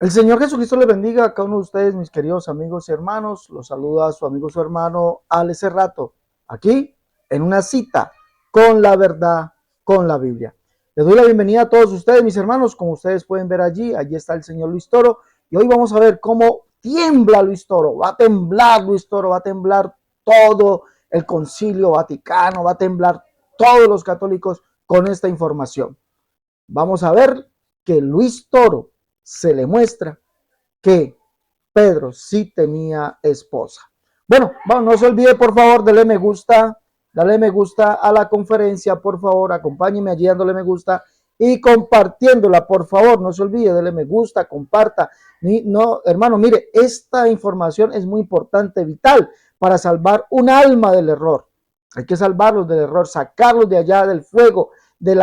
El Señor Jesucristo les bendiga a cada uno de ustedes, mis queridos amigos y hermanos. Los saluda su amigo, su hermano, Alex Cerrato, aquí en una cita con la verdad, con la Biblia. Les doy la bienvenida a todos ustedes, mis hermanos. Como ustedes pueden ver allí está el señor Luis Toro. Y hoy vamos a ver cómo tiembla Luis Toro. Va a temblar Luis Toro, va a temblar todo el Concilio Vaticano, va a temblar todos los católicos con esta información. Vamos a ver que Luis Toro se le muestra que Pedro sí tenía esposa. Bueno, no se olvide, por favor, dale me gusta a la conferencia, por favor, acompáñeme allí dándole me gusta y compartiéndola, por favor, no se olvide, dale me gusta, comparta. No, hermano, mire, esta información es muy importante, vital, para salvar un alma del error. Hay que salvarlos del error, sacarlos de allá del fuego, de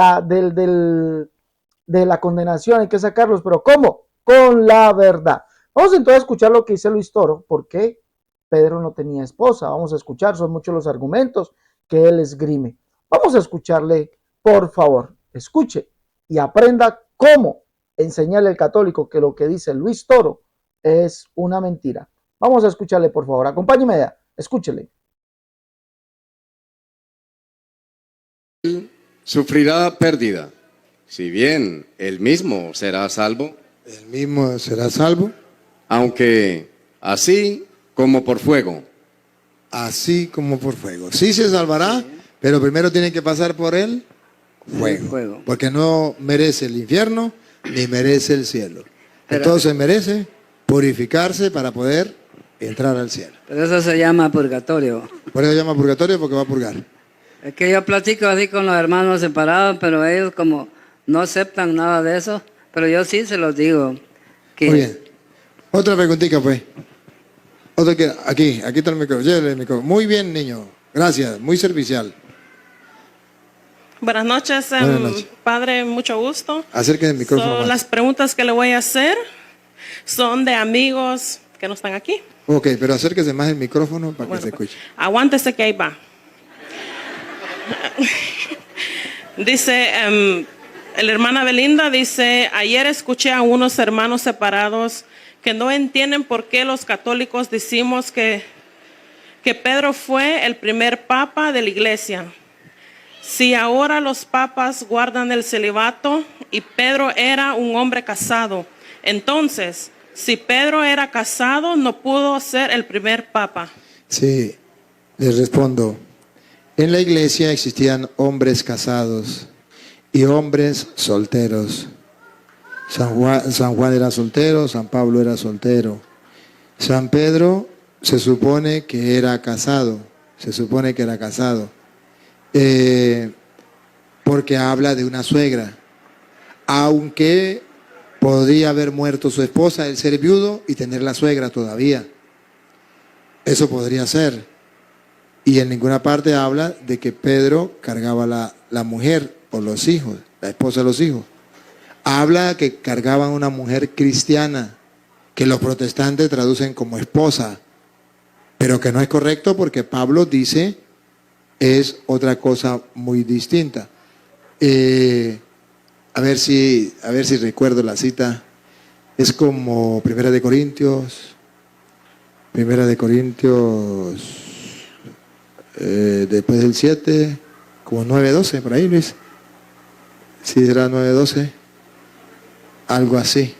la condenación, hay que sacarlos, pero ¿cómo? Con la verdad. Vamos entonces a escuchar lo que dice Luis Toro, por qué Pedro no tenía esposa. Vamos a escuchar, son muchos los argumentos que él esgrime. Vamos a escucharle, por favor, escuche y aprenda cómo enseñarle al católico que lo que dice Luis Toro es una mentira. Vamos a escucharle, por favor, acompáñeme allá, escúchele. Sufrirá pérdida, si bien él mismo será salvo. Él mismo será salvo. Aunque así como por fuego. Así como por fuego. Sí se salvará, pero primero tiene que pasar por el fuego. Porque no merece el infierno ni merece el cielo. Entonces merece purificarse para poder entrar al cielo. Pero eso se llama purgatorio. Por eso se llama purgatorio, porque va a purgar. Es que yo platico así con los hermanos separados, pero ellos como no aceptan nada de eso, pero yo sí se los digo. Que muy bien. Otra preguntita, pues. Otra que aquí está el micrófono. Llévele el micrófono. Muy bien, niño. Gracias. Muy servicial. Buenas noches, Buenas noches. padre, mucho gusto. Acérquese el micrófono. Las preguntas que le voy a hacer son de amigos que no están aquí. Ok, pero acérquese más el micrófono para que se escuche. Aguántese que ahí va. Dice, la hermana Belinda dice, ayer escuché a unos hermanos separados que no entienden por qué los católicos decimos que Pedro fue el primer papa de la iglesia. Si ahora los papas guardan el celibato y Pedro era un hombre casado, entonces, si Pedro era casado, no pudo ser el primer papa. Sí, les respondo. En la iglesia existían hombres casados y hombres solteros. San Juan era soltero, San Pablo era soltero. San Pedro se supone que era casado, porque habla de una suegra. Aunque podría haber muerto su esposa, el ser viudo y tener la suegra todavía. Eso podría ser. Y en ninguna parte habla de que Pedro cargaba la mujer o los hijos, la esposa de los hijos. Habla que cargaban una mujer cristiana, que los protestantes traducen como esposa, pero que no es correcto porque Pablo dice es otra cosa muy distinta. A ver si recuerdo la cita. Es como Primera de Corintios, después del 7, como 9:12, por ahí, Luis. Sí, será 9:12. Algo así.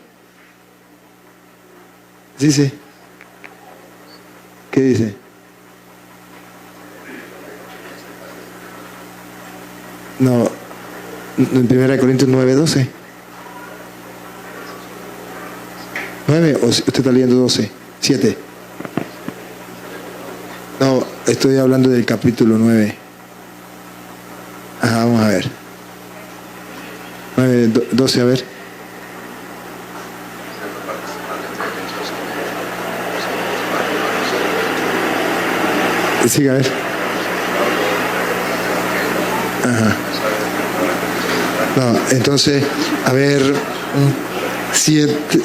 Dice. ¿Qué dice? No, en 1 Corintios 9:12. 9, o usted está leyendo 12, 7. No, estoy hablando del capítulo 9. Ajá, vamos a ver. 9:12, a ver. Siga, a ver. Ajá. No, entonces, a ver, 7,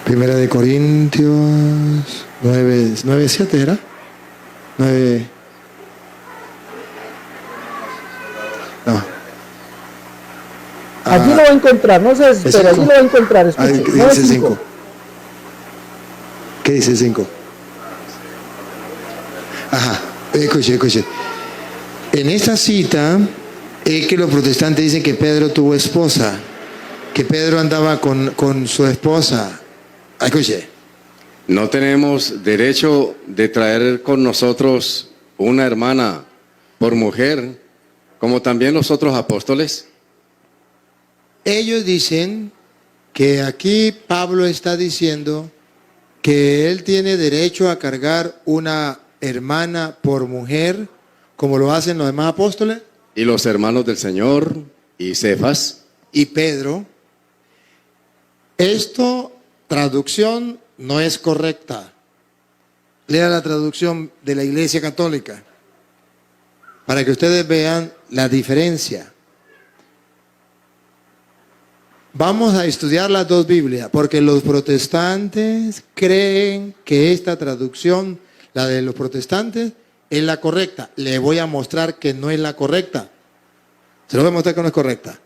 Primera de Corintios 9:7, ¿era? 9. No. Allí lo va a encontrar, no se desespere, allí lo va a encontrar. Escuche, ¿Qué 9:5. dice 5? ¿Qué dice 5? Ajá, escuche. En esta cita es que los protestantes dicen que Pedro tuvo esposa, que Pedro andaba con su esposa. Escuche. No tenemos derecho de traer con nosotros una hermana por mujer, como también los otros apóstoles. Ellos dicen que aquí Pablo está diciendo que él tiene derecho a cargar una hermana por mujer, como lo hacen los demás apóstoles. Y los hermanos del Señor y Cefas. Y Pedro. Esto, traducción, no es correcta. Lea la traducción de la Iglesia Católica para que ustedes vean la diferencia. Vamos a estudiar las dos Biblias, porque los protestantes creen que esta traducción, la de los protestantes, es la correcta. Le voy a mostrar que no es la correcta. Se lo voy a mostrar que no es correcta.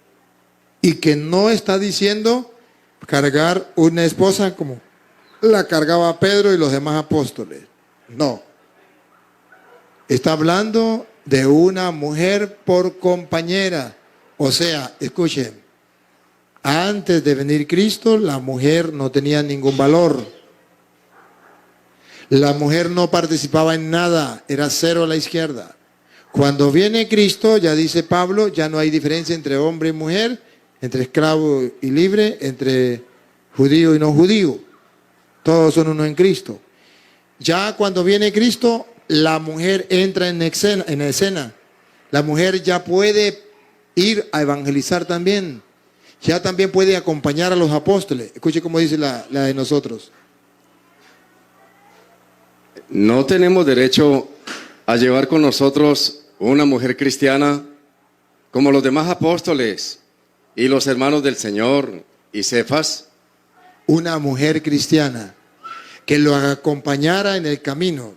Y que no está diciendo cargar una esposa como la cargaba Pedro y los demás apóstoles. No. Está hablando de una mujer por compañera. O sea, escuchen. Antes de venir Cristo, la mujer no tenía ningún valor. La mujer no participaba en nada, era cero a la izquierda. Cuando viene Cristo, ya dice Pablo, ya no hay diferencia entre hombre y mujer, entre esclavo y libre, entre judío y no judío. Todos son uno en Cristo. Ya cuando viene Cristo, la mujer entra en escena. La mujer ya puede ir a evangelizar también. Ya también puede acompañar a los apóstoles. Escuche cómo dice la de nosotros. No tenemos derecho a llevar con nosotros una mujer cristiana como los demás apóstoles y los hermanos del Señor y Cefas. Una mujer cristiana que lo acompañara en el camino,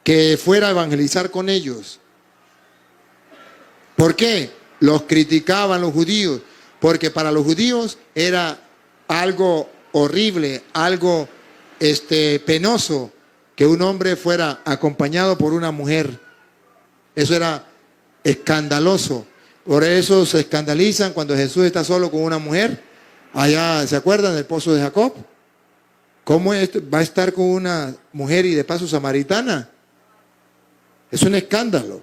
que fuera a evangelizar con ellos. ¿Por qué? Los criticaban los judíos. Porque para los judíos era algo horrible, algo penoso que un hombre fuera acompañado por una mujer. Eso era escandaloso. Por eso se escandalizan cuando Jesús está solo con una mujer. Allá, ¿se acuerdan del pozo de Jacob? ¿Cómo va a estar con una mujer y de paso samaritana? Es un escándalo.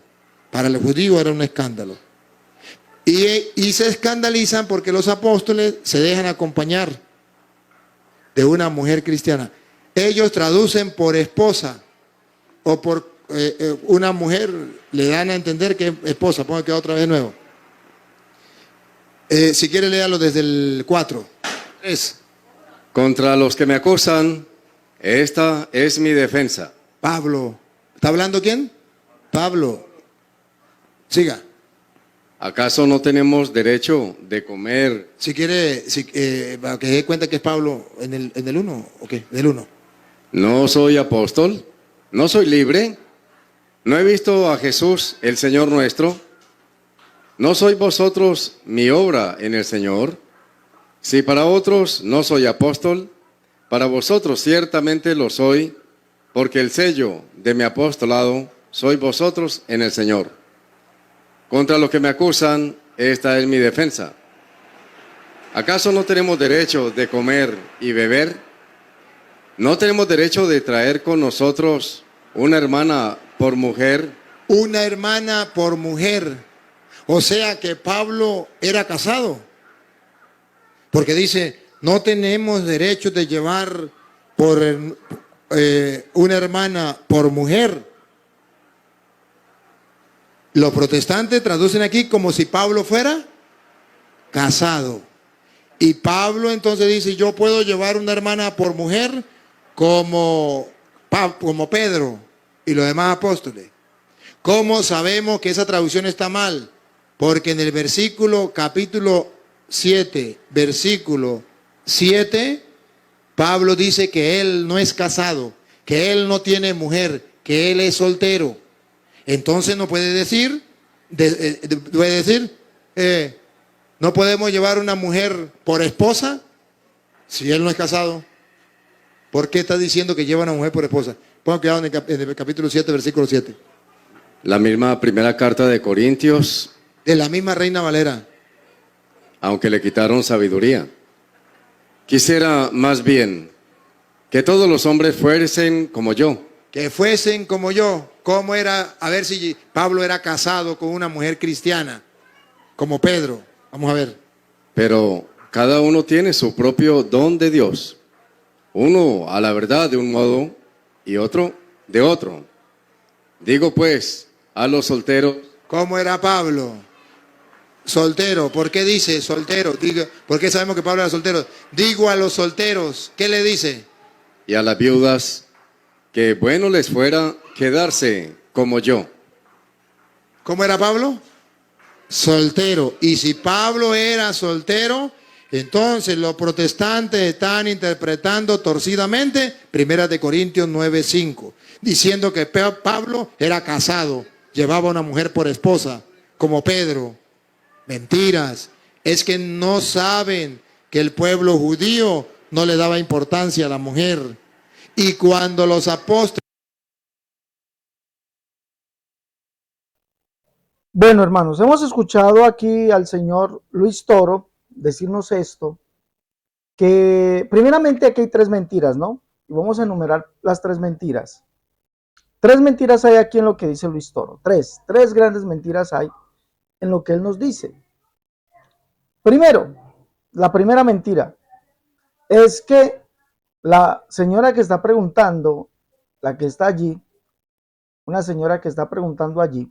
Para los judíos era un escándalo. Y se escandalizan porque los apóstoles se dejan acompañar de una mujer cristiana. Ellos traducen por esposa o por una mujer, le dan a entender que es esposa. Pongo que otra vez de nuevo. Si quiere, léalo desde el 4. 3. Contra los que me acusan, esta es mi defensa. Pablo. ¿Está hablando quién? Pablo. Siga. ¿Acaso no tenemos derecho de comer? Si quiere, para que se dé cuenta que es Pablo en el 1, ¿o qué? Del 1. ¿No soy apóstol? ¿No soy libre? ¿No he visto a Jesús, el Señor nuestro? ¿No sois vosotros mi obra en el Señor? Si para otros no soy apóstol, para vosotros ciertamente lo soy, porque el sello de mi apostolado sois vosotros en el Señor. Contra los que me acusan, esta es mi defensa. ¿Acaso no tenemos derecho de comer y beber? ¿No tenemos derecho de traer con nosotros una hermana por mujer? Una hermana por mujer. O sea que Pablo era casado. Porque dice, no tenemos derecho de llevar por una hermana por mujer. Los protestantes traducen aquí como si Pablo fuera casado. Y Pablo entonces dice, yo puedo llevar una hermana por mujer como Pedro y los demás apóstoles. ¿Cómo sabemos que esa traducción está mal? Porque en el capítulo 7, versículo 7, Pablo dice que él no es casado, que él no tiene mujer, que él es soltero. Entonces no puede decir, No podemos llevar una mujer por esposa si él no es casado. ¿Por qué está diciendo que lleva a una mujer por esposa? Pongan cuidado en el capítulo 7, versículo 7. La misma primera carta de Corintios, De la misma Reina Valera. aunque le quitaron sabiduría. Quisiera más bien que todos los hombres fuesen como yo. Que fuesen como yo. ¿Cómo era? A ver si Pablo era casado con una mujer cristiana, como Pedro. Vamos a ver. Pero cada uno tiene su propio don de Dios. Uno a la verdad de un modo y otro de otro. Digo pues a los solteros, ¿Cómo era Pablo? Soltero. ¿Por qué dice soltero? ¿Por qué sabemos que Pablo era soltero? Digo a los solteros. ¿Qué le dice? y a las viudas, que bueno les fuera quedarse como yo. ¿Cómo era Pablo? Soltero. Y si Pablo era soltero, entonces los protestantes están interpretando torcidamente 1 Corintios 9:5, diciendo que Pablo era casado, llevaba a una mujer por esposa, como Pedro. Mentiras. Es que no saben que el pueblo judío no le daba importancia a la mujer. Y cuando los apóstoles... Bueno, hermanos, hemos escuchado aquí al señor Luis Toro decirnos esto, que primeramente aquí hay 3 mentiras, ¿no? Y vamos a enumerar las 3 mentiras. 3 mentiras hay aquí en lo que dice Luis Toro. 3 grandes mentiras hay en lo que él nos dice. Primero, la primera mentira es que la señora que está preguntando, la que está allí, una señora que está preguntando allí,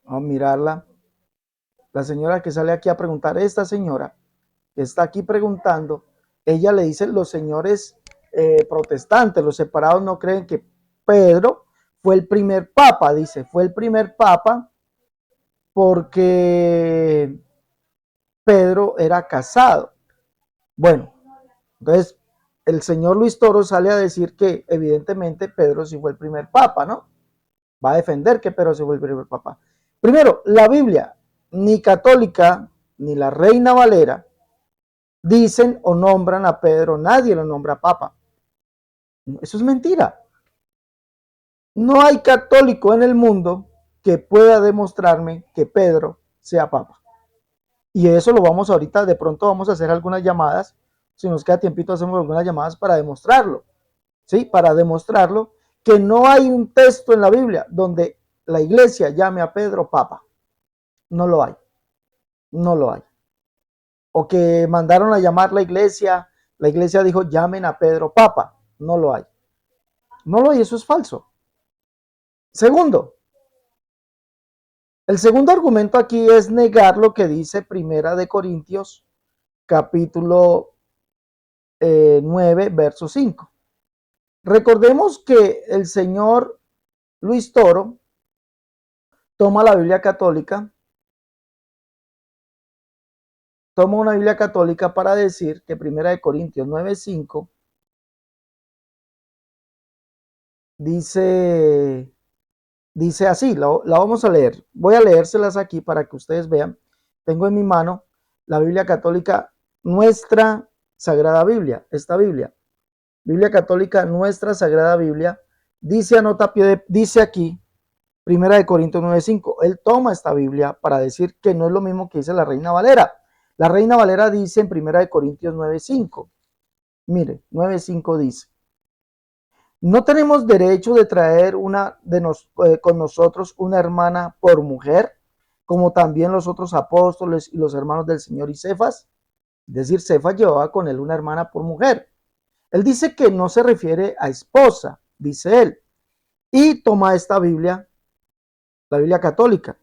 vamos a mirarla, la señora que sale aquí a preguntar, esta señora que está aquí preguntando, ella le dice, los señores protestantes, los separados no creen que Pedro fue el primer papa, dice, fue el primer papa porque Pedro era casado. Bueno, entonces el señor Luis Toro sale a decir que evidentemente Pedro sí fue el primer papa, ¿no? Va a defender que Pedro sí fue el primer papa. Primero, la Biblia, ni católica, ni la Reina Valera, dicen o nombran a Pedro, nadie lo nombra papa. Eso es mentira. No hay católico en el mundo que pueda demostrarme que Pedro sea papa. Y eso lo vamos ahorita, de pronto vamos a hacer algunas llamadas, si nos queda tiempito hacemos algunas llamadas para demostrarlo, ¿sí? Para demostrarlo que no hay un texto en la Biblia donde la iglesia llame a Pedro papa. No lo hay, no lo hay. O que mandaron a llamar la iglesia dijo llamen a Pedro papa, no lo hay. No lo hay, eso es falso. Segundo, el segundo argumento aquí es negar lo que dice Primera de Corintios, capítulo 9, verso 5. Recordemos que el señor Luis Toro toma la Biblia católica, toma una Biblia católica para decir que Primera de Corintios 9:5 dice así, la vamos a leer. Voy a leérselas aquí para que ustedes vean. Tengo en mi mano la Biblia católica, nuestra Sagrada Biblia, esta Biblia. Biblia católica, nuestra Sagrada Biblia. Dice aquí, Primera de Corintios 9:5. Él toma esta Biblia para decir que no es lo mismo que dice la Reina Valera. La Reina Valera dice en Primera de Corintios 9:5. Mire, 9:5 dice: no tenemos derecho de traer con nosotros una hermana por mujer, como también los otros apóstoles y los hermanos del Señor y Cefas. Es decir, Cefas llevaba con él una hermana por mujer. Él dice que no se refiere a esposa, dice él. Y toma esta Biblia, la Biblia católica.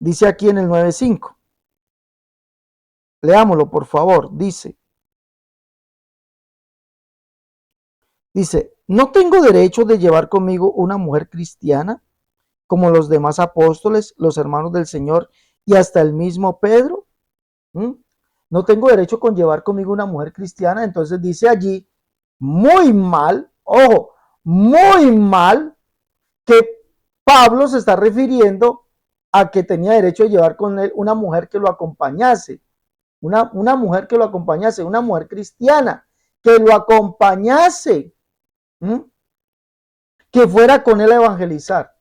Dice aquí en el 9:5. Leámoslo, por favor. Dice, ¿no tengo derecho de llevar conmigo una mujer cristiana, como los demás apóstoles, los hermanos del Señor y hasta el mismo Pedro? No tengo derecho con llevar conmigo una mujer cristiana. Entonces dice allí, muy mal, ojo, muy mal, que Pablo se está refiriendo a que tenía derecho a llevar con él una mujer que lo acompañase, una mujer que lo acompañase, una mujer cristiana, que lo acompañase, ¿m? Que fuera con él a evangelizar.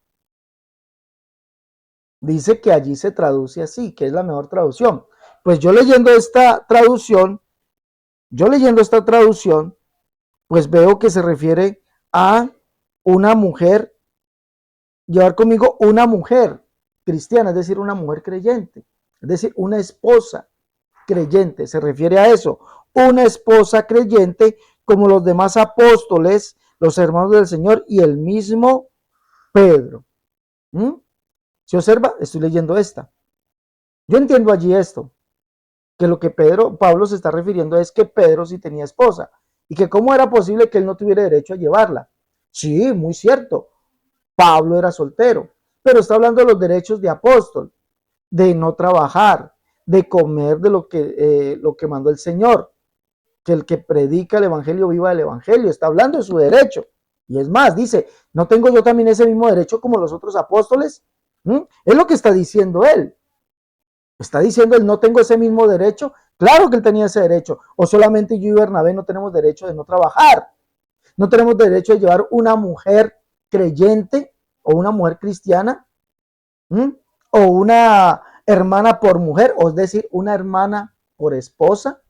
Dice que allí se traduce así, que es la mejor traducción. Pues yo leyendo esta traducción, pues veo que se refiere a una mujer, llevar conmigo una mujer cristiana, es decir, una mujer creyente, es decir, una esposa creyente, se refiere a eso, una esposa creyente como los demás apóstoles, los hermanos del Señor y el mismo Pedro. ¿Mm? ¿Se observa? Estoy leyendo esta. Yo entiendo allí esto, que lo que Pablo se está refiriendo es que Pedro sí tenía esposa y que cómo era posible que él no tuviera derecho a llevarla. Sí, muy cierto. Pablo era soltero, pero está hablando de los derechos de apóstol, de no trabajar, de comer de lo que mandó el Señor, que el que predica el evangelio viva el evangelio, está hablando de su derecho. Y es más, dice, ¿no tengo yo también ese mismo derecho como los otros apóstoles? Es lo que está diciendo él. Está diciendo él, no tengo ese mismo derecho. Claro que él tenía ese derecho. O solamente yo y Bernabé no tenemos derecho de no trabajar. No tenemos derecho de llevar una mujer creyente o una mujer cristiana. O una hermana por mujer, o es decir, una hermana por esposa.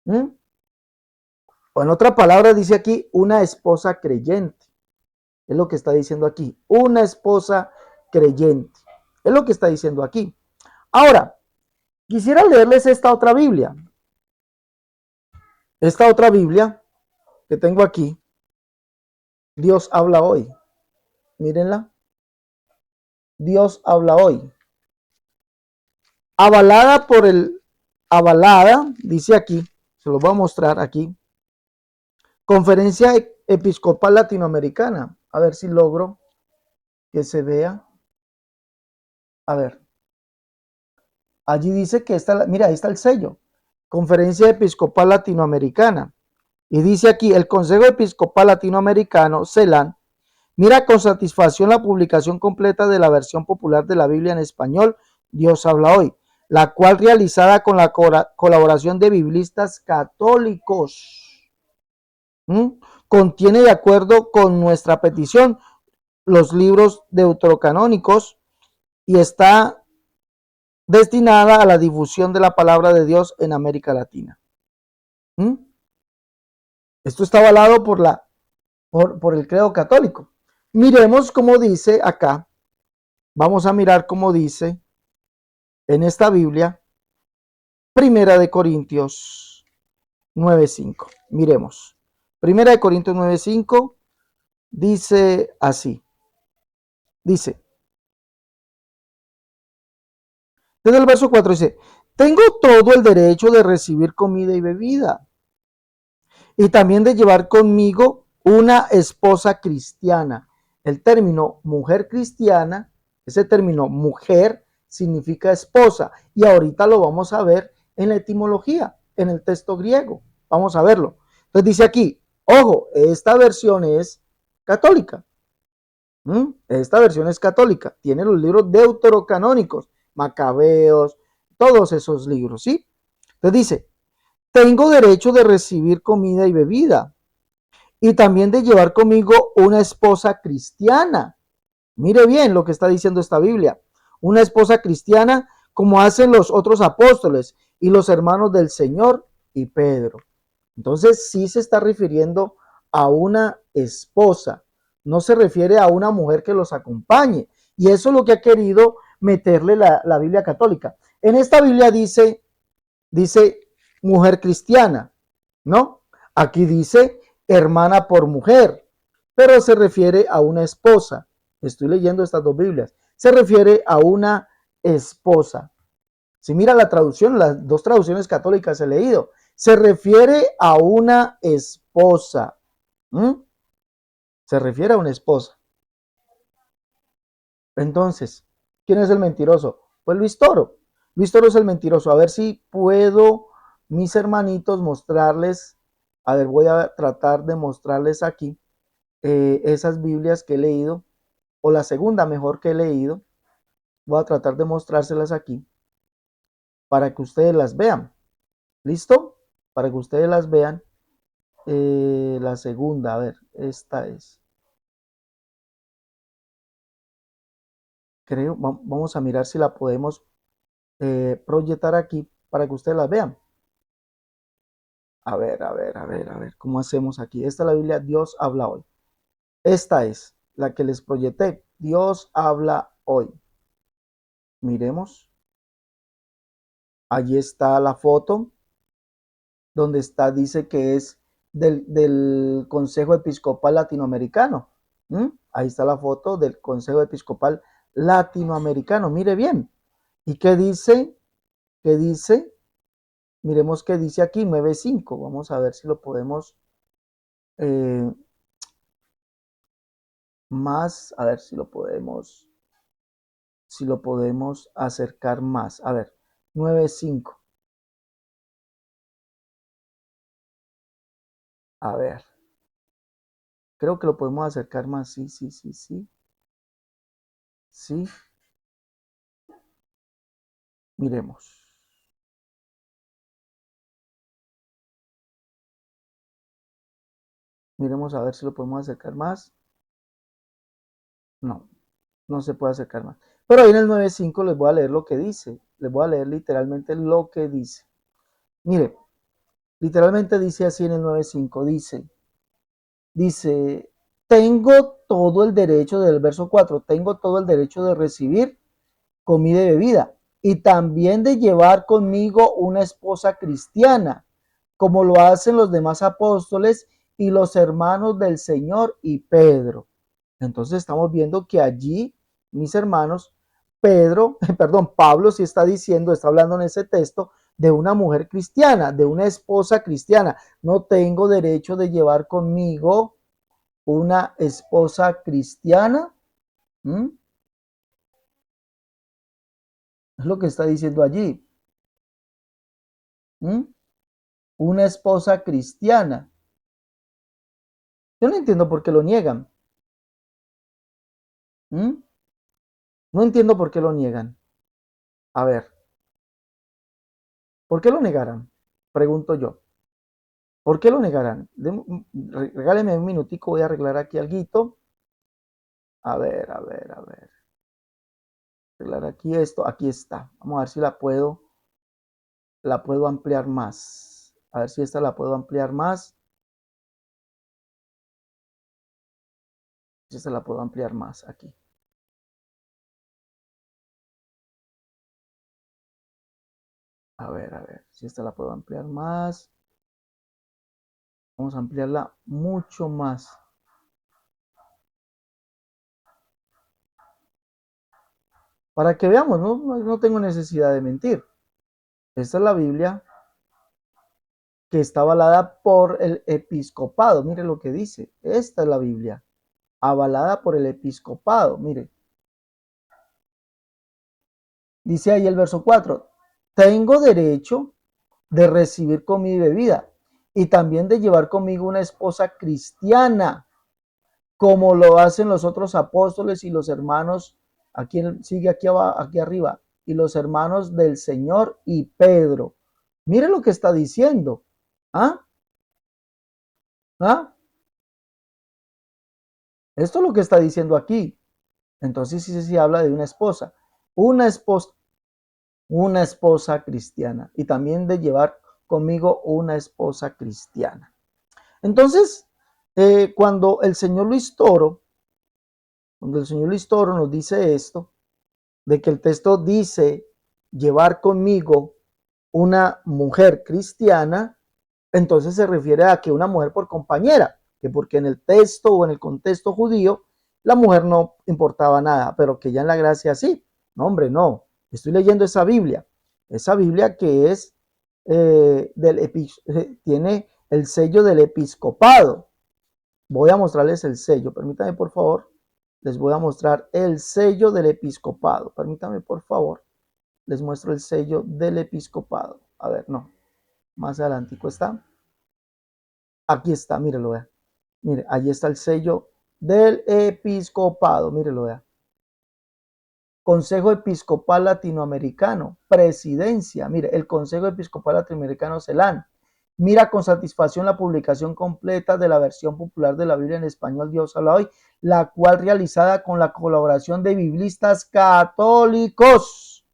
O en otra palabra dice aquí, una esposa creyente. Es lo que está diciendo aquí. Una esposa creyente. Es lo que está diciendo aquí. Ahora, quisiera leerles esta otra Biblia. Esta otra Biblia que tengo aquí. Dios habla hoy. Mírenla. Dios habla hoy. Avalada, dice aquí, se lo voy a mostrar aquí. Conferencia Episcopal Latinoamericana. A ver si logro que se vea. A ver. Allí dice que está, mira, ahí está el sello. Conferencia Episcopal Latinoamericana. Y dice aquí, el Consejo Episcopal Latinoamericano, CELAN, mira con satisfacción la publicación completa de la versión popular de la Biblia en español, Dios habla hoy, la cual realizada con la colaboración de biblistas católicos. Contiene, de acuerdo con nuestra petición, los libros deuterocanónicos y está destinada a la difusión de la palabra de Dios en América Latina. Esto está avalado por el credo católico. Miremos cómo dice acá. Vamos a mirar cómo dice en esta Biblia, Primera de Corintios 9:5. Miremos. Primera de Corintios 9:5 dice así. Dice, desde el verso 4 dice, tengo todo el derecho de recibir comida y bebida y también de llevar conmigo una esposa cristiana. El término mujer cristiana, ese término mujer significa esposa y ahorita lo vamos a ver en la etimología, en el texto griego. Vamos a verlo. Entonces dice aquí, ojo, esta versión es católica. Esta versión es católica. Tiene los libros deuterocanónicos, Macabeos, todos esos libros, ¿sí? Entonces dice, tengo derecho de recibir comida y bebida y también de llevar conmigo una esposa cristiana. Mire bien lo que está diciendo esta Biblia. Una esposa cristiana como hacen los otros apóstoles y los hermanos del Señor y Pedro. Entonces sí se está refiriendo a una esposa. No se refiere a una mujer que los acompañe. Y eso es lo que ha querido meterle la Biblia católica. En esta Biblia dice mujer cristiana, ¿no? Aquí dice hermana por mujer, pero se refiere a una esposa. Estoy leyendo estas dos Biblias. Se refiere a una esposa. Si mira la traducción, las dos traducciones católicas he leído, se refiere a una esposa. Se refiere a una esposa. Entonces, ¿quién es el mentiroso? Pues Luis Toro. Luis Toro es el mentiroso. A ver si puedo, mis hermanitos, mostrarles. A ver, voy a tratar de mostrarles aquí esas Biblias que he leído o la segunda mejor que he leído. Voy a tratar de mostrárselas aquí para que ustedes las vean. ¿Listo? Para que ustedes las vean. La segunda, a ver, esta es. Creo, vamos a mirar si la podemos proyectar aquí para que ustedes la vean. A ver, a ver, ¿cómo hacemos aquí? Esta es la Biblia, Dios habla hoy. Esta es la que les proyecté, Dios habla hoy. Miremos. Allí está la foto, donde está, dice que es del Consejo Episcopal Latinoamericano. Ahí está la foto del Consejo Episcopal Latinoamericano. Mire bien. ¿Y qué dice? ¿Qué dice? Miremos qué dice aquí, 9.5. Vamos a ver si lo podemos eh, más, a ver si lo podemos acercar más. A ver, 9.5. A ver, creo que lo podemos acercar más. Sí, sí, sí, sí. Sí, miremos. Miremos a ver si lo podemos acercar más. No, no se puede acercar más. Pero ahí en el 9.5 les voy a leer lo que dice. Les voy a leer literalmente lo que dice. Mire, literalmente dice así en el 9.5. Dice, tengo todo el derecho del verso 4. Tengo todo el derecho de recibir comida y bebida. Y también de llevar conmigo una esposa cristiana, como lo hacen los demás apóstoles y los hermanos del Señor y Pedro. Entonces estamos viendo que allí, mis hermanos, Pablo sí está diciendo, está hablando en ese texto de una mujer cristiana, de una esposa cristiana. No tengo derecho de llevar conmigo una esposa cristiana. ¿Mm? Es lo que está diciendo allí. ¿Mm? Una esposa cristiana. Yo no entiendo por qué lo niegan. ¿Mm? No entiendo por qué lo niegan. A ver, ¿por qué lo negarán? Pregunto yo. ¿Por qué lo negarán? Regáleme un minutico, voy a arreglar aquí alguito. A ver, a ver, a ver. Arreglar aquí esto, aquí está. Vamos a ver si la puedo ampliar más. A ver si esta la puedo ampliar más. Si esta la puedo ampliar más aquí. A ver, si esta la puedo ampliar más. Vamos a ampliarla mucho más. Para que veamos, no tengo necesidad de mentir. Esta es la Biblia que está avalada por el episcopado. Mire lo que dice. Esta es la Biblia, avalada por el episcopado. Mire, dice ahí el verso 4. Tengo derecho de recibir comida y bebida y también de llevar conmigo una esposa cristiana, como lo hacen los otros apóstoles y los hermanos. Aquí sigue aquí arriba. Y los hermanos del Señor y Pedro. Mire lo que está diciendo. ¿Ah? ¿Ah? Esto es lo que está diciendo aquí. Entonces sí se habla de una esposa, una esposa cristiana y también de llevar conmigo una esposa cristiana. Entonces, cuando el señor Luis Toro nos dice esto, de que el texto dice llevar conmigo una mujer cristiana, entonces se refiere a que una mujer por compañera, que porque en el texto o en el contexto judío la mujer no importaba nada, pero que ya en la gracia sí. No, hombre, no. Estoy leyendo esa Biblia que es tiene el sello del episcopado. Voy a mostrarles el sello. Permítanme, por favor. Les voy a mostrar el sello del episcopado. Permítanme, por favor. Les muestro el sello del episcopado. A ver, no. Más adelantico está. Aquí está, mírelo, vea. Mire, ahí está el sello del Episcopado. Mírelo, vea. Consejo Episcopal Latinoamericano, Presidencia. Mire, el Consejo Episcopal Latinoamericano CELAN. Mira con satisfacción la publicación completa de la versión popular de la Biblia en español Dios habla hoy, la cual realizada con la colaboración de biblistas católicos.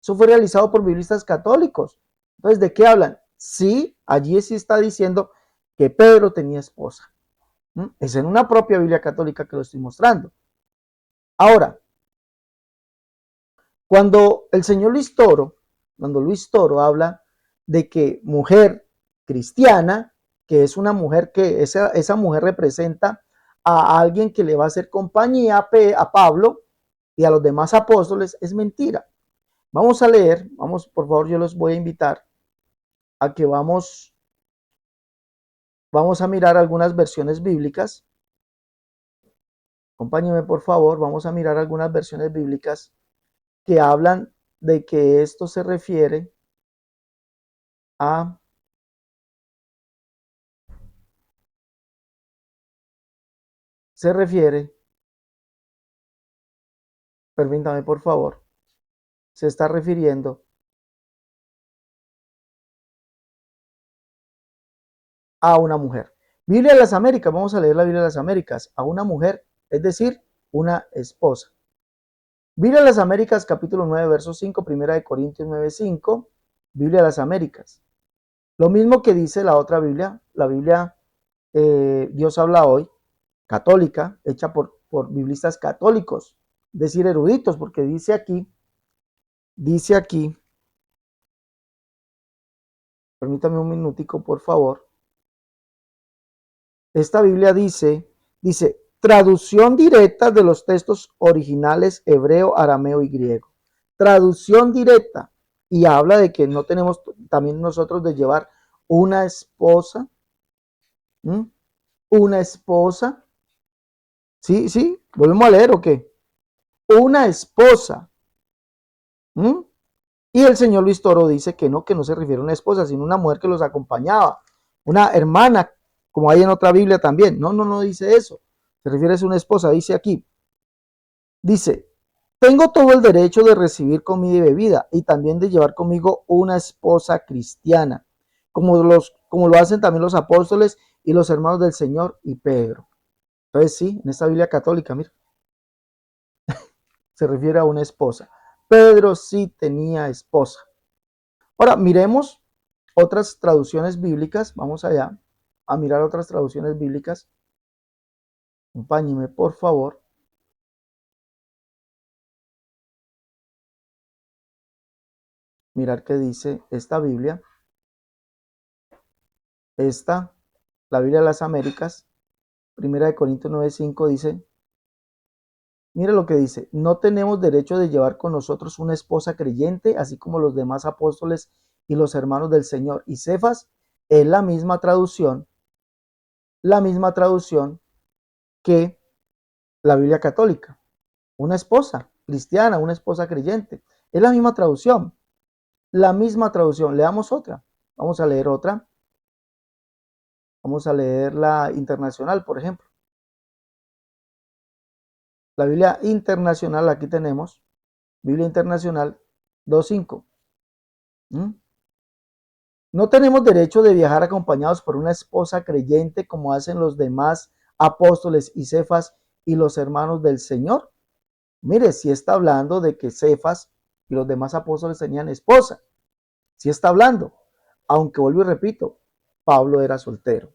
Eso fue realizado por biblistas católicos. Entonces, ¿de qué hablan? Sí, allí sí está diciendo que Pedro tenía esposa. Es en una propia Biblia católica que lo estoy mostrando. Ahora, cuando el señor Luis Toro habla de que mujer cristiana, que es una mujer que esa mujer representa a alguien que le va a hacer compañía a Pablo y a los demás apóstoles, es mentira. Vamos a leer, por favor, yo los voy a invitar a que vamos a mirar algunas versiones bíblicas. Acompáñenme, por favor, vamos a mirar algunas versiones bíblicas que hablan de que esto se refiere a permítame por favor, se está refiriendo a una mujer. Biblia de las Américas, vamos a leer la Biblia de las Américas, a una mujer, es decir, una esposa. Biblia de las Américas, capítulo 9, verso 5, primera de Corintios 9, 5, Biblia de las Américas. Lo mismo que dice la otra Biblia, la Biblia Dios habla hoy, católica, hecha por biblistas católicos, es decir, eruditos, porque dice aquí, permítame un minutico, por favor. Esta Biblia dice, traducción directa de los textos originales hebreo, arameo y griego. Traducción directa. Y habla de que no tenemos también nosotros de llevar una esposa. Una esposa. Sí, volvemos a leer o qué. Una esposa. Y el señor Luis Toro dice que no se refiere a una esposa, sino una mujer que los acompañaba. Una hermana, como hay en otra Biblia también. No dice eso. Se refiere a una esposa, dice aquí. Dice, tengo todo el derecho de recibir comida y bebida y también de llevar conmigo una esposa cristiana, como lo hacen también los apóstoles y los hermanos del Señor y Pedro. Entonces sí, en esta Biblia católica, mira, se refiere a una esposa. Pedro sí tenía esposa. Ahora, miremos otras traducciones bíblicas. Vamos allá a mirar otras traducciones bíblicas. Acompáñenme, por favor. Mirar qué dice esta Biblia. La Biblia de las Américas, primera de Corintios 9:5 dice, mire lo que dice, no tenemos derecho de llevar con nosotros una esposa creyente, así como los demás apóstoles y los hermanos del Señor. Y Cefas es la misma traducción que la Biblia católica. Una esposa cristiana, una esposa creyente. Es la misma traducción. Leamos otra. Vamos a leer otra. Vamos a leer la internacional, por ejemplo. La Biblia internacional, aquí tenemos. Biblia internacional 2.5. No tenemos derecho de viajar acompañados por una esposa creyente como hacen los demás apóstoles y Cefas y los hermanos del Señor. Mire, si está hablando de que Cefas y los demás apóstoles tenían esposa. Si está hablando. Aunque vuelvo y repito, Pablo era soltero.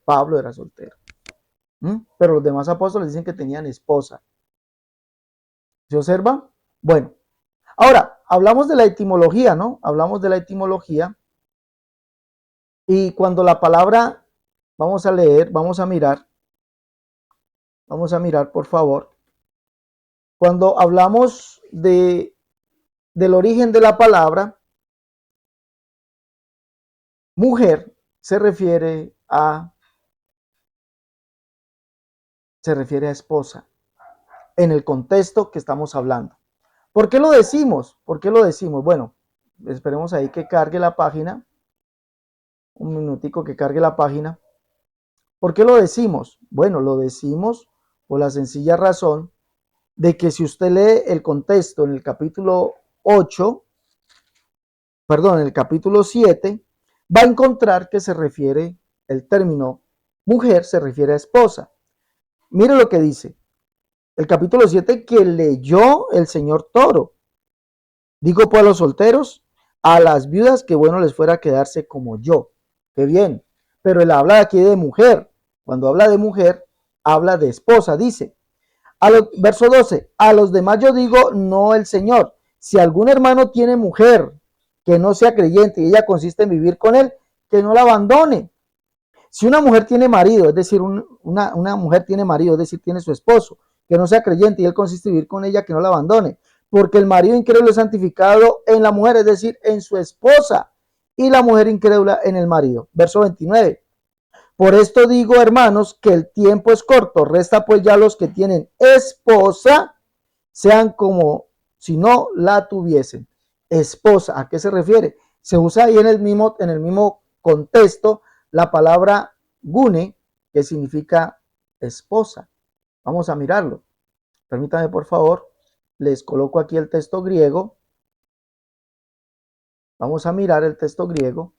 Pero los demás apóstoles dicen que tenían esposa. ¿Se observa? Bueno, ahora hablamos de la etimología, ¿no? Hablamos de la etimología. Y cuando la palabra, vamos a leer, vamos a mirar, por favor. Cuando hablamos del origen de la palabra, mujer se refiere a esposa, en el contexto que estamos hablando. ¿Por qué lo decimos? Bueno, esperemos ahí que cargue la página. Un minutico que cargue la página. ¿Por qué lo decimos? Bueno, lo decimos por la sencilla razón de que si usted lee el contexto en el capítulo 8, perdón, en el capítulo 7, va a encontrar que se refiere, el término mujer se refiere a esposa. Mire lo que dice el capítulo 7 que leyó el señor Toro. Digo pues a los solteros, a las viudas, que bueno les fuera quedarse como yo. Qué bien. Pero él habla aquí de mujer. Cuando habla de mujer, habla de esposa. Dice, verso 12, a los demás yo digo, no el Señor. Si algún hermano tiene mujer que no sea creyente y ella consiste en vivir con él, que no la abandone. Si una mujer tiene marido, es decir, una mujer tiene marido, es decir, tiene su esposo, que no sea creyente y él consiste en vivir con ella, que no la abandone. Porque el marido incrédulo es santificado en la mujer, es decir, en su esposa, y la mujer incrédula en el marido. Verso 29. Por esto digo, hermanos, que el tiempo es corto. Resta pues ya los que tienen esposa, sean como si no la tuviesen. Esposa, ¿a qué se refiere? Se usa ahí en el mismo contexto la palabra gune, que significa esposa. Vamos a mirarlo. Permítanme, por favor. Les coloco aquí el texto griego. Vamos a mirar el texto griego.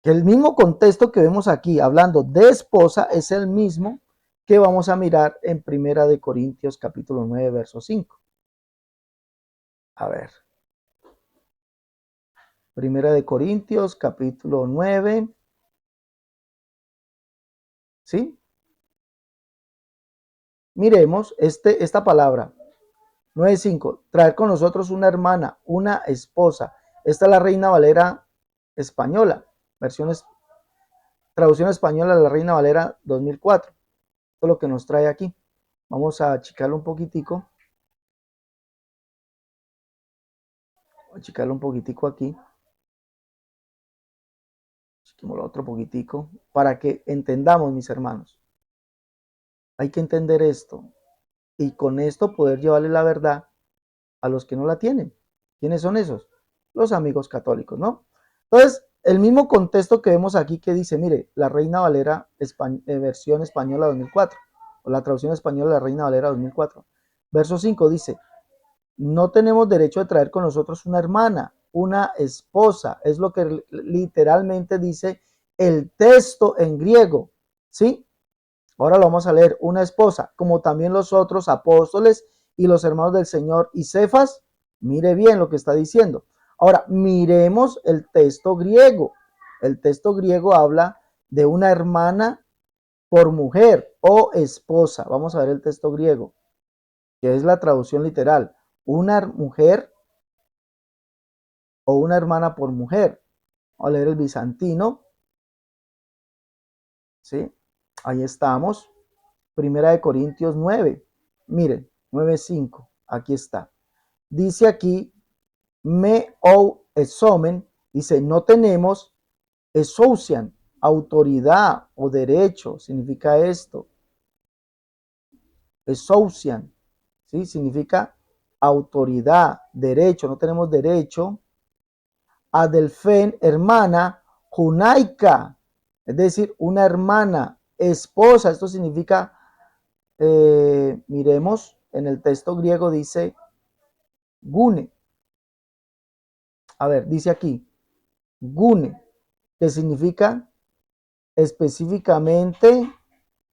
Que el mismo contexto que vemos aquí hablando de esposa es el mismo que vamos a mirar en Primera de Corintios capítulo 9, verso 5. A ver. Primera de Corintios capítulo 9. ¿Sí? Miremos esta palabra. 9.5. Traer con nosotros una hermana, una esposa. Esta es la Reina Valera española. Traducción española de la Reina Valera 2004. Esto es lo que nos trae aquí. Vamos a achicarlo un poquitico. Achicarlo un poquitico aquí. Achiquémoslo otro poquitico. Para que entendamos, mis hermanos. Hay que entender esto. Y con esto poder llevarle la verdad a los que no la tienen. ¿Quiénes son esos? Los amigos católicos, ¿no? Entonces, el mismo contexto que vemos aquí que dice, mire, la Reina Valera versión española 2004, o la traducción española de la Reina Valera 2004. Verso 5 dice, no tenemos derecho a traer con nosotros una hermana, una esposa. Es lo que literalmente dice el texto en griego, ¿sí? Ahora lo vamos a leer, una esposa, como también los otros apóstoles y los hermanos del Señor y Cefas. Mire bien lo que está diciendo. Ahora, miremos el texto griego. El texto griego habla de una hermana por mujer o esposa. Vamos a ver el texto griego, que es la traducción literal. Una mujer o una hermana por mujer. Vamos a leer el bizantino. ¿Sí? Ahí estamos. Primera de Corintios 9. Miren, 9:5. Aquí está. Dice aquí, me ou esomen. Dice, no tenemos esousian, autoridad o derecho. Significa esto. Esousian. ¿Sí? Significa autoridad, derecho. No tenemos derecho. Adelfen, hermana, junaica. Es decir, una hermana, esposa. Esto significa... miremos, en el texto griego dice gune. A ver, dice aquí, gune, que significa específicamente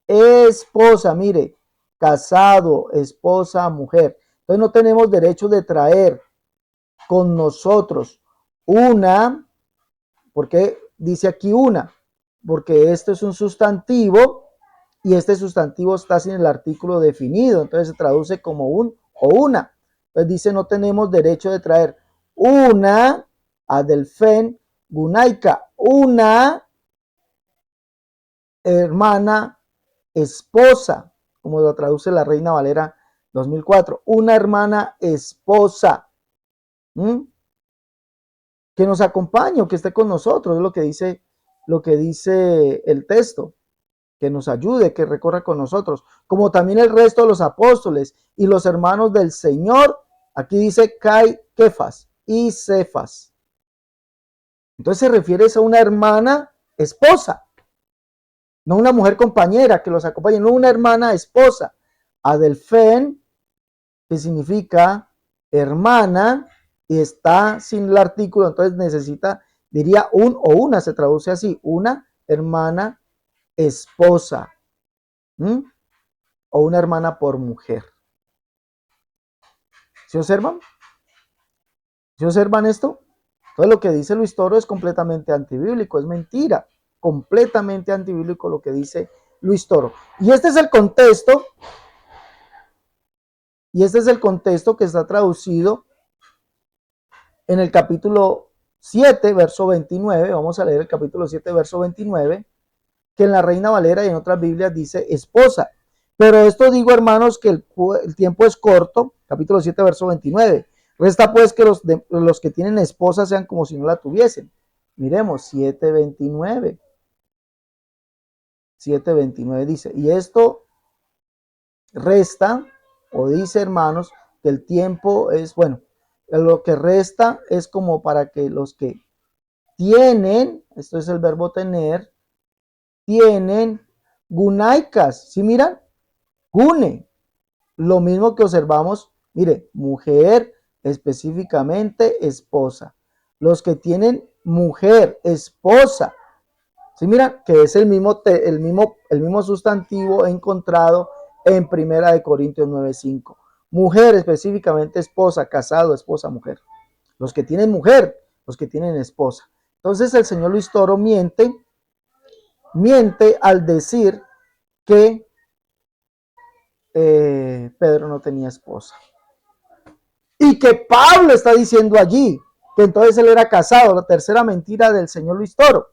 esposa. Mire, casado, esposa, mujer. Entonces no tenemos derecho de traer con nosotros una, porque dice aquí una, porque esto es un sustantivo y este sustantivo está sin el artículo definido, entonces se traduce como un o una. Entonces dice, no tenemos derecho de traer una adelfen gunaica, una hermana esposa, como lo traduce la Reina Valera 2004, una hermana esposa, que nos acompañe o que esté con nosotros, es lo que dice el texto. Que nos ayude, que recorra con nosotros, como también el resto de los apóstoles y los hermanos del Señor. Aquí dice Kai, Kefas y Cefas. Entonces se refiere a una hermana esposa. no una mujer compañera que los acompañe, no una hermana esposa. Adelfen, que significa hermana, y está sin el artículo, entonces necesita, diría un o una, se traduce así, una hermana esposa, ¿m? O una hermana por mujer. ¿Se observan? ¿Se observan esto? Entonces lo que dice Luis Toro es completamente antibíblico, es mentira, completamente antibíblico lo que dice Luis Toro. Y este es el contexto, que está traducido en el capítulo 7, verso 29. Vamos a leer el capítulo 7, verso 29, que en la Reina Valera y en otras Biblias dice esposa. Pero esto digo, hermanos, que el tiempo es corto. Capítulo 7, verso 29. Resta pues que los que tienen esposa sean como si no la tuviesen. Miremos, 7:29. 7:29 dice, y esto resta, o dice, hermanos, que el tiempo es, bueno, lo que resta es como para que los que tienen, esto es el verbo tener, tienen gunaikas, ¿sí miran? Gune, lo mismo que observamos, mire, mujer, específicamente esposa. Los que tienen mujer, esposa, ¿sí miran? Que es el mismo sustantivo encontrado en 1 Corintios 9:5. Mujer, específicamente esposa, casado, esposa, mujer. Los que tienen mujer, los que tienen esposa. Entonces el señor Luis Toro miente al decir que Pedro no tenía esposa. Y que Pablo está diciendo allí que entonces él era casado. La tercera mentira del señor Luis Toro.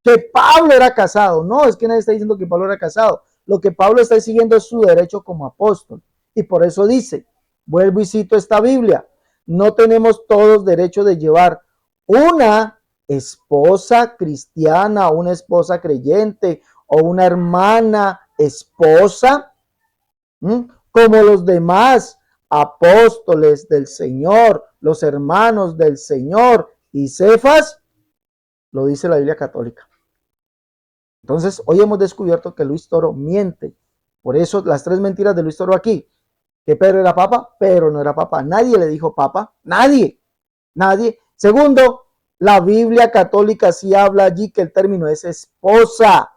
Que Pablo era casado. No, es que nadie está diciendo que Pablo era casado. Lo que Pablo está siguiendo es su derecho como apóstol. Y por eso dice, vuelvo y cito esta Biblia, no tenemos todos derecho de llevar una esposa cristiana, una esposa creyente o una hermana esposa, como los demás apóstoles del Señor, los hermanos del Señor y Cefas, lo dice la Biblia católica. Entonces, hoy hemos descubierto que Luis Toro miente. Por eso las tres mentiras de Luis Toro aquí. Que Pedro era papa, Pedro no era papa. Nadie le dijo papa. Nadie. Segundo, la Biblia católica sí habla allí que el término es esposa.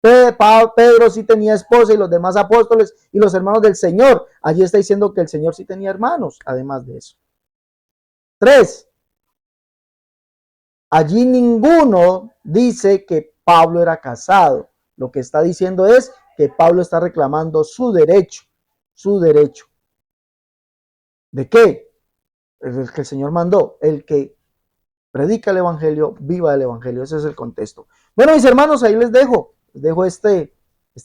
Pedro sí tenía esposa y los demás apóstoles y los hermanos del Señor. Allí está diciendo que el Señor sí tenía hermanos, además de eso. 3. Allí ninguno dice que Pablo era casado. Lo que está diciendo es que Pablo está reclamando su derecho. Su derecho. ¿De qué? El que el Señor mandó. El que predica el Evangelio, viva el Evangelio. Ese es el contexto. Bueno, mis hermanos, ahí les dejo. Les dejo este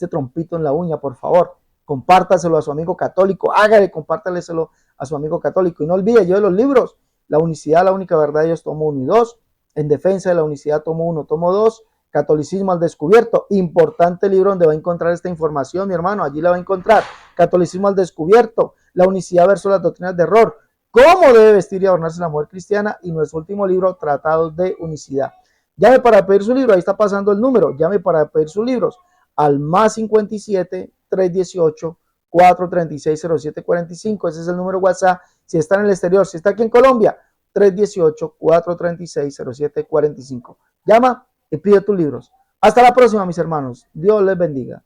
trompito en la uña, por favor. Compártaselo a su amigo católico. Hágale, compártaleselo a su amigo católico. Y no olvide, yo de los libros, La unicidad, la única verdad, ellos tomo 1 y 2. En defensa de la unicidad, tomo 1, tomo 2. Catolicismo al descubierto. Importante libro donde va a encontrar esta información, mi hermano. Allí la va a encontrar. Catolicismo al descubierto. La unicidad versus las doctrinas de error. Cómo debe vestir y adornarse la mujer cristiana. Y nuestro último libro, Tratados de Unicidad. Llame para pedir su libro, ahí está pasando el número. Llame para pedir sus libros al +57 318 436 0745. Ese es el número WhatsApp. Si está en el exterior, si está aquí en Colombia, 318 436 0745. Llama y pide tus libros. Hasta la próxima, mis hermanos. Dios les bendiga.